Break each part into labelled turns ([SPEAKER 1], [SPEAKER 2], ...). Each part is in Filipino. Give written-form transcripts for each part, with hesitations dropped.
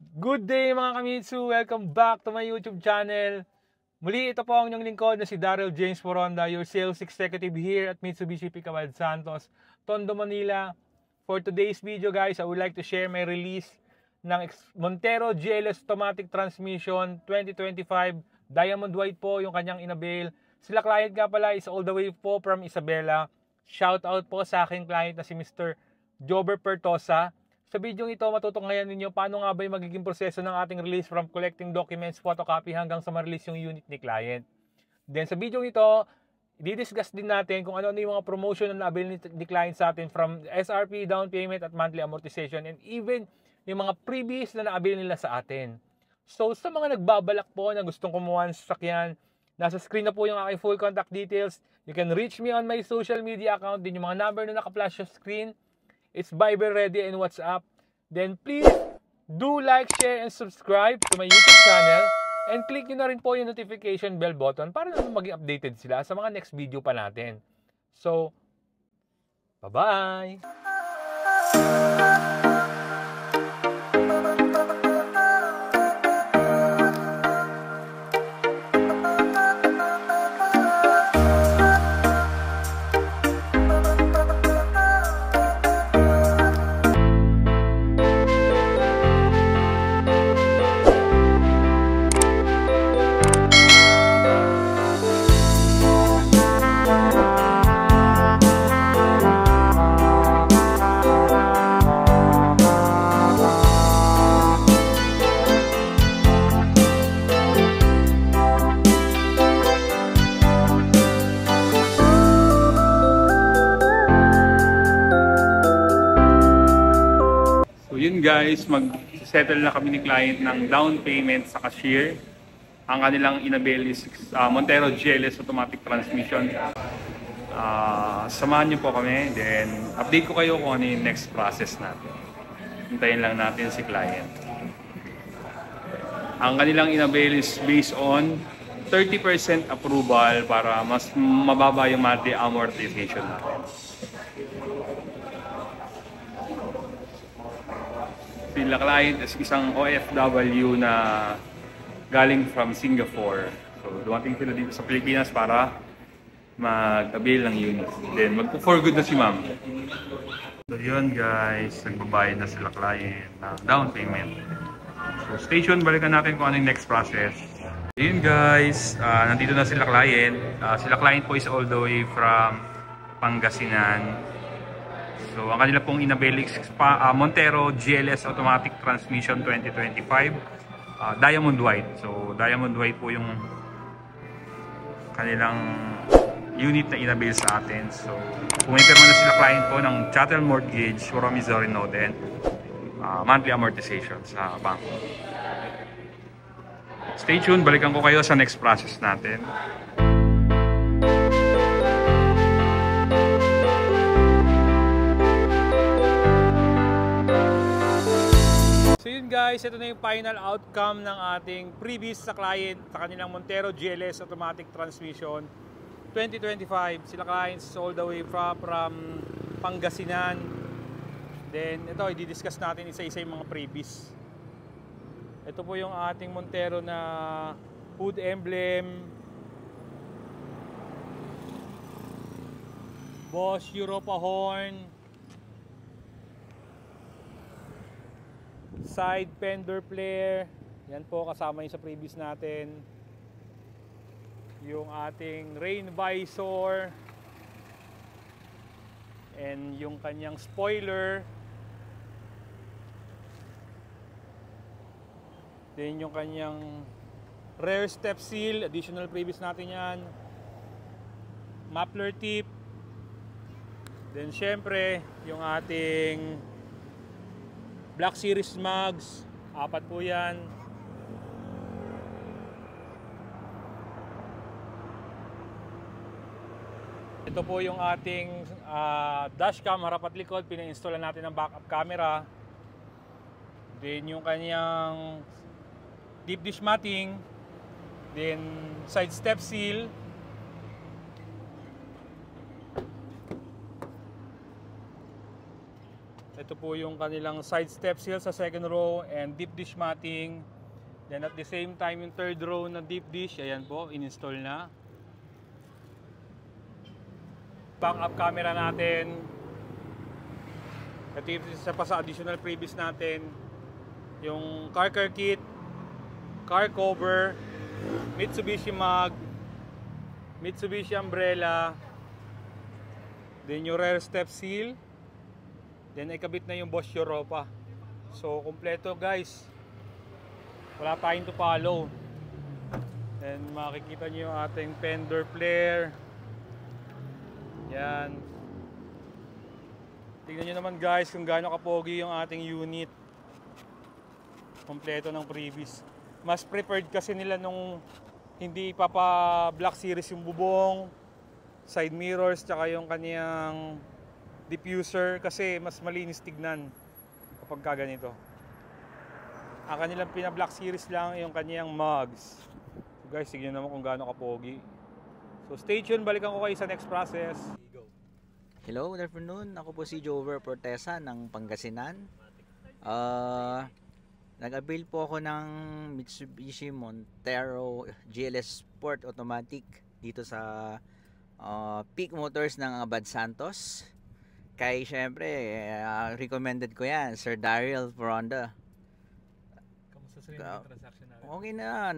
[SPEAKER 1] Good day mga Kamitsu! Welcome back to my YouTube channel. Muli ito po ang inyong lingkod na si Daryl James Moronda, your sales executive here at Mitsubishi Picabay Santos, Tondo, Manila. For today's video guys, I would like to share my release ng Montero GLS Automatic Transmission 2025. Diamond White po yung kanyang inavail. Sila client nga pala is all the way po from Isabela. Shout out po sa aking client na si Mr. Jober Pertosa. Sa video ito, matutunghayan ninyo paano nga ba yung magiging proseso ng ating release from collecting documents, photocopy hanggang sa ma-release yung unit ni client. Then sa video ito, i-discuss din natin kung ano yung mga promotion na na-avail ni client sa atin from SRP, down payment at monthly amortization, and even yung mga freebies na na-avail nila sa atin. So sa mga nagbabalak po na gustong kumuha ng sasakyan, nasa screen na po yung aking full contact details. You can reach me on my social media account, din yung mga number na naka-flash sa screen. It's Viber ready and WhatsApp. Then please do like, share, and subscribe to my YouTube channel. And click nyo na rin po yung notification bell button para naman maging updated sila sa mga next video pa natin. So, bye-bye! Yun guys, mag-settle na kami ni client ng down payment sa cashier. Ang kanilang inavail is Montero GLS Automatic Transmission. Samahan nyo po kami, then update ko kayo kung ano yung next process natin. Hintayin lang natin si client. Ang kanilang inavail is based on 30% approval para mas mababa yung monthly amortization natin. Sila client is isang OFW na galing from Singapore. So, dumating sila dito sa Pilipinas para mag-avail ng unit. Then, magpo-for good na si ma'am. So, yun guys. Nagbabayad na sila client na down payment. So, stay tuned. Balikan natin kung ano yung next process. So, yun guys. Nandito na sila client. Sila client po is all the way from Pangasinan. So, ang kanila pong inavail is Montero GLS Automatic Transmission 2025 Diamond White. So, Diamond White po yung kanilang unit na inavail sa atin. So, pumirma na sila client po ng chattel mortgage, promissory note, and monthly amortization sa bangko. Stay tuned, balikan ko kayo sa next process natin. So yun guys, ito na yung final outcome ng ating previous sa client sa kanilang Montero GLS Automatic Transmission 2025. Sila clients all the way from Pangasinan. Then ito, i-discuss natin isa-isa yung mga previous. Ito po yung ating Montero na hood emblem, Bosch Europa horn, side fender flare. Yan po, kasama yung sa previous natin. Yung ating rain visor. And yung kanyang spoiler. Then yung kanyang rear step seal. Additional previous natin yan. Muffler tip. Then syempre, yung ating Black Series mags, 4 po yan. Ito po yung ating dashcam, harap at likod. Pina-install natin ng backup camera. Then yung kanyang deep dish matting. Then side step seal. Ito po yung kanilang side step seal sa second row and deep dish matting. Then at the same time yung third row na deep dish, ayan po, in-install na. Backup camera natin. Ito yung isa pa sa additional previous natin. Yung car care kit, car cover, Mitsubishi mug, Mitsubishi umbrella, then yung rear step seal, then ikabit na yung Bosch Europa. So kompleto guys, wala tayong to follow. Then makikita nyo yung ating fender flare. Yan. Tingnan nyo naman guys kung gaano kapogi yung ating unit. Kompleto ng previous. Mas preferred kasi nila nung hindi papa Black Series yung bubong, side mirrors, tsaka yung kaniyang diffuser kasi mas malinis tignan kapag kaganito. Ang kanilang pina Black Series lang yung kaniyang mugs. So guys, tignan naman kung gaano kapogi. So stay tuned, balikan ko kayo sa next process.
[SPEAKER 2] Hello, good afternoon. Ako po si Jover Portesa ng Pangasinan. Nag-avail po ako ng Mitsubishi Montero GLS Sport Automatic dito sa Peak Motors ng Abad Santos. Kay syempre, recommended ko yan, Sir Daryl Foronda.
[SPEAKER 1] Kamusta sa yung transaction natin?
[SPEAKER 2] Okay na,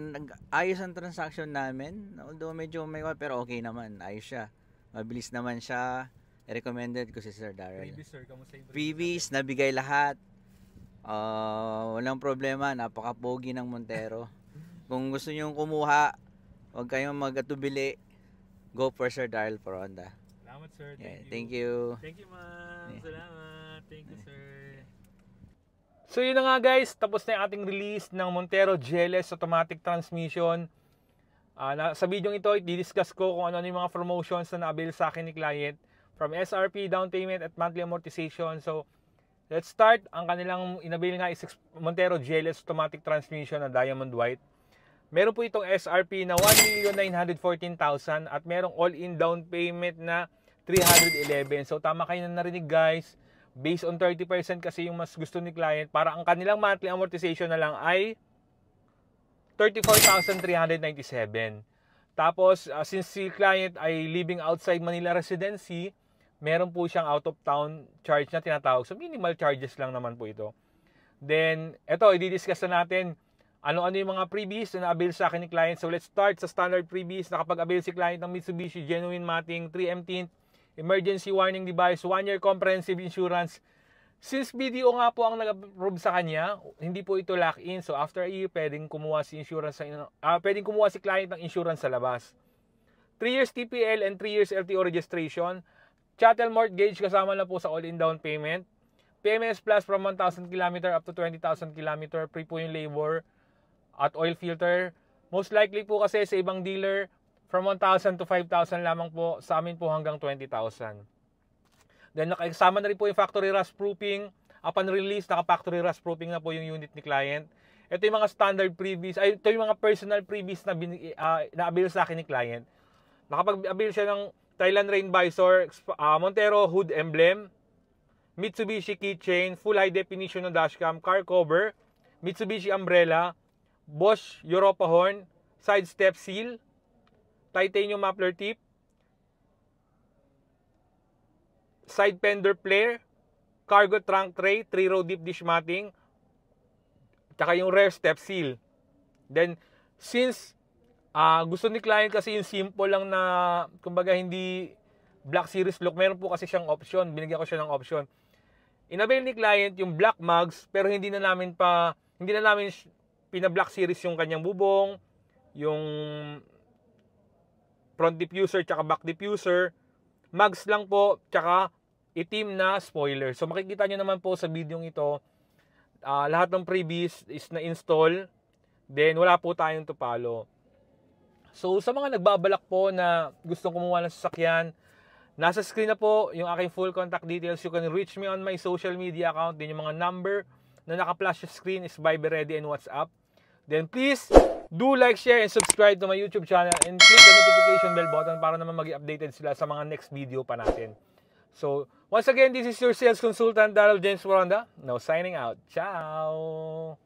[SPEAKER 2] ayos ang transaction namin. Although medyo may pero okay naman, ayos siya. Mabilis naman siya. Recommended ko si Sir Daryl.
[SPEAKER 1] Previous sir, kamusta yung
[SPEAKER 2] Previous, nabigay lahat. Walang problema, napaka-pogi ng Montero. Kung gusto nyo kumuha, huwag kayong mag-atubili. Go for Sir Daryl Foronda.
[SPEAKER 1] Salamat sir,
[SPEAKER 2] Thank you.
[SPEAKER 1] Thank you ma'am, salamat. Thank you sir. So yun na nga guys, tapos na yung ating release ng Montero GLS Automatic Transmission. Sa video ito, i-discuss ko kung ano yung mga promotions na na-avail sa akin ni client from SRP, down payment at monthly amortization. So let's start. Ang kanilang inabil nga is Montero GLS Automatic Transmission na Diamond White. Meron po itong SRP na 1,914,000 at merong all-in down payment na 311. So tama kayo na narinig guys. Based on 30% kasi yung mas gusto ni client. Para ang kanilang monthly amortization na lang ay 34,397. Tapos since si client ay living outside Manila residency, meron po siyang out of town charge na tinatawag. So minimal charges lang naman po ito. Then, ito, i-discuss na natin ano-ano yung mga freebies na na-avail sa akin ni client. So let's start sa standard freebies. Nakapag-avail si client ng Mitsubishi Genuine Matting 3M Tint, Emergency Warning Device, 1-year comprehensive insurance. Since BDO nga po ang nag-approve sa kanya, hindi po ito lock-in. So after a year, pwedeng kumuha si client ng insurance sa labas. 3 years TPL and 3 years LTO registration. Chattel mortgage kasama na po sa all-in down payment. PMS Plus from 1,000 km up to 20,000 km. Free po yung labor at oil filter. Most likely po kasi sa ibang dealer, from 1,000 to 5,000 lamang po. Sa amin po hanggang 20,000. Then nakasama na rin po yung factory rust proofing. Upon release, naka-factory rust proofing na po yung unit ni client. Ito yung mga standard freebies. Ito yung mga personal freebies na na-avail sa akin ni client. Nakapag-avail siya ng Thailand Rain Visor, Montero Hood Emblem, Mitsubishi Keychain, Full High Definition na dashcam, car cover, Mitsubishi Umbrella, Bosch Europa Horn, Side Step Seal, Titanium Muffler Tip, Side Fender Flare, Cargo Trunk Tray, 3-row deep dish matting, tsaka yung rear step seal. Then, since gusto ni client kasi yung simple lang na, kumbaga hindi Black Series look, meron po kasi siyang option. Binigyan ko siya ng option. Inavail ni client yung black mugs, pero hindi na namin pina-Black Series yung kanyang bubong, yung front diffuser, tsaka back diffuser. Mugs lang po, tsaka itim na spoiler. So makikita nyo naman po sa video ito, lahat ng freebies is na-install. Then wala po tayong tupalo. So sa mga nagbabalak po na gustong kumuha ng sasakyan, nasa screen na po yung aking full contact details. You can reach me on my social media account. Din yung mga number na naka-flash sa screen is Viber Ready and WhatsApp. Then please do like, share, and subscribe to my YouTube channel and click the notification bell button para naman maging updated sila sa mga next video pa natin. So, once again, this is your sales consultant, Daryl James Moronda. Now signing out. Ciao!